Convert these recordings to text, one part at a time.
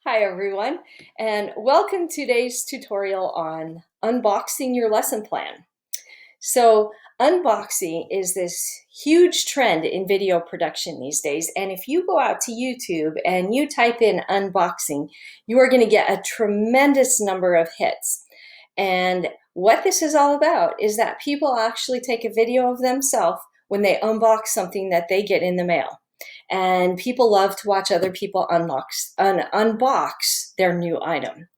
Hi everyone, and welcome to today's tutorial on unboxing your lesson plan. So unboxing is this huge trend in video production these days, and if you go out to YouTube and you type in unboxing, you are going to get a tremendous number of hits. And what this is all about is that people actually take a video of themselves when they unbox something that they get in the mail. And people love to watch other people unbox their new item.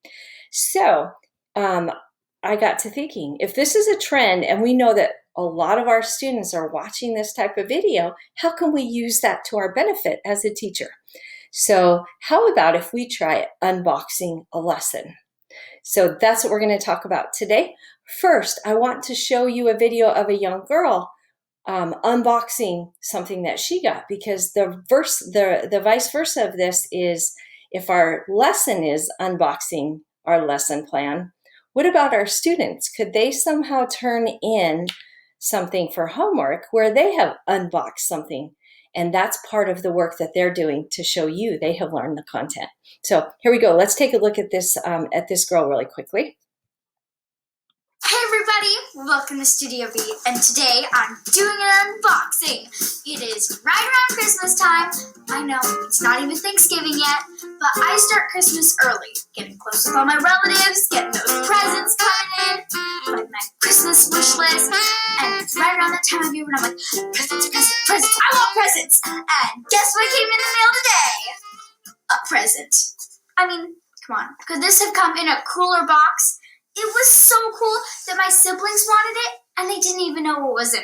So I got to thinking, if this is a trend and we know that a lot of our students are watching this type of video, how can we use that to our benefit as a teacher? So how about if we try unboxing a lesson? So that's what we're going to talk about today. First, I want to show you a video of a young girl unboxing something that she got, because the vice versa of this is, if our lesson is unboxing our lesson plan, what about our students? Could they somehow turn in something for homework where they have unboxed something? And that's part of the work that they're doing to show you they have learned the content. So here we go. Let's take a look at this girl really quickly. Hey everybody, welcome to Studio B, and today I'm doing an unboxing. It is right around Christmas time. I know, it's not even Thanksgiving yet, but I start Christmas early, getting close with all my relatives, getting those presents coming in, putting my Christmas wish list, and it's right around that time of year when I'm like, presents, I want presents! And guess what came in the mail today? A present. I mean, come on, could this have come in a cooler box? It was so cool that my siblings wanted it, and they didn't even know what was in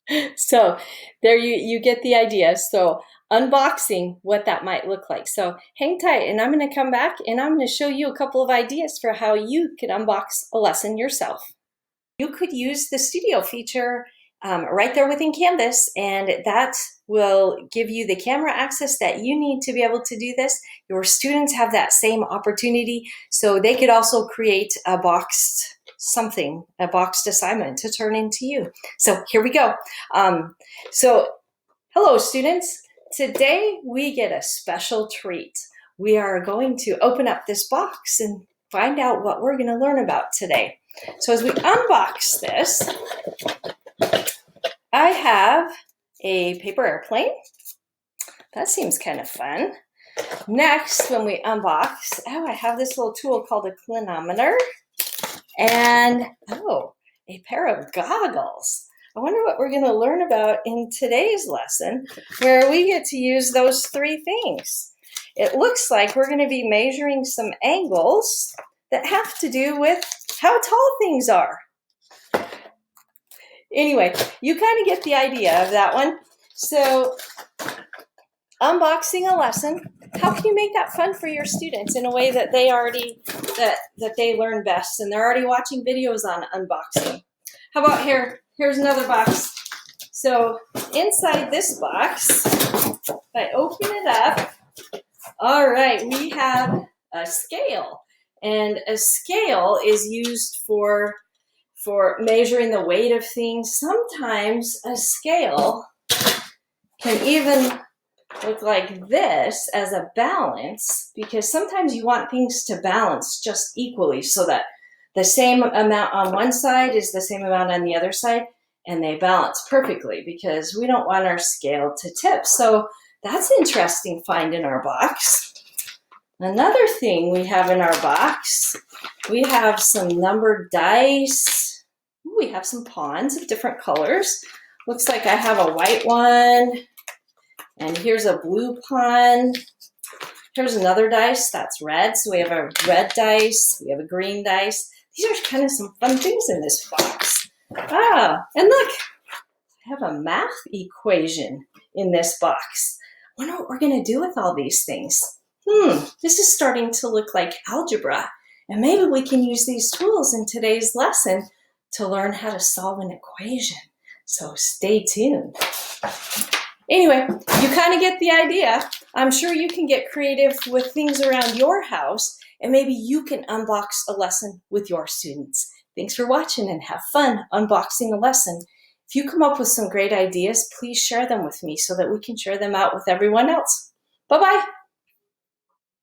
it. So there you get the idea. So unboxing, what that might look like. So hang tight, and I'm going to come back, and I'm going to show you a couple of ideas for how you could unbox a lesson yourself. You could use the studio feature right there within Canvas, and that will give you the camera access that you need to be able to do this. Your students have that same opportunity, so they could also create a boxed assignment to turn into you. So here we go. So hello students. Today we get a special treat. We are going to open up this box and find out what we're going to learn about today. So as we unbox this, I have a paper airplane. That seems kind of fun. Next, when we unbox, I have this little tool called a clinometer, and a pair of goggles. I wonder what we're going to learn about in today's lesson, where we get to use those three things. It looks like we're going to be measuring some angles that have to do with how tall things are. Anyway, you kind of get the idea of that one. So unboxing a lesson, how can you make that fun for your students in a way that they they learn best, and they're already watching videos on unboxing? How about here's another box. So inside this box, if I open it up, all right, we have a scale, and a scale is used for measuring the weight of things. Sometimes a scale can even look like this as a balance, because sometimes you want things to balance just equally, so that the same amount on one side is the same amount on the other side, and they balance perfectly, because we don't want our scale to tip. So that's an interesting find in our box. Another thing we have in our box, we have some numbered dice. We have some pawns of different colors. Looks like I have a white one, and here's a blue pawn. Here's another dice that's red, so we have a red dice, we have a green dice. These are kind of some fun things in this box. And look, I have a math equation in this box. I wonder what we're going to do with all these things. This is starting to look like algebra, and maybe we can use these tools in today's lesson to learn how to solve an equation. So stay tuned. Anyway, you kind of get the idea. I'm sure you can get creative with things around your house, and maybe you can unbox a lesson with your students. Thanks for watching, and have fun unboxing a lesson. If you come up with some great ideas, please share them with me so that we can share them out with everyone else. Bye-bye.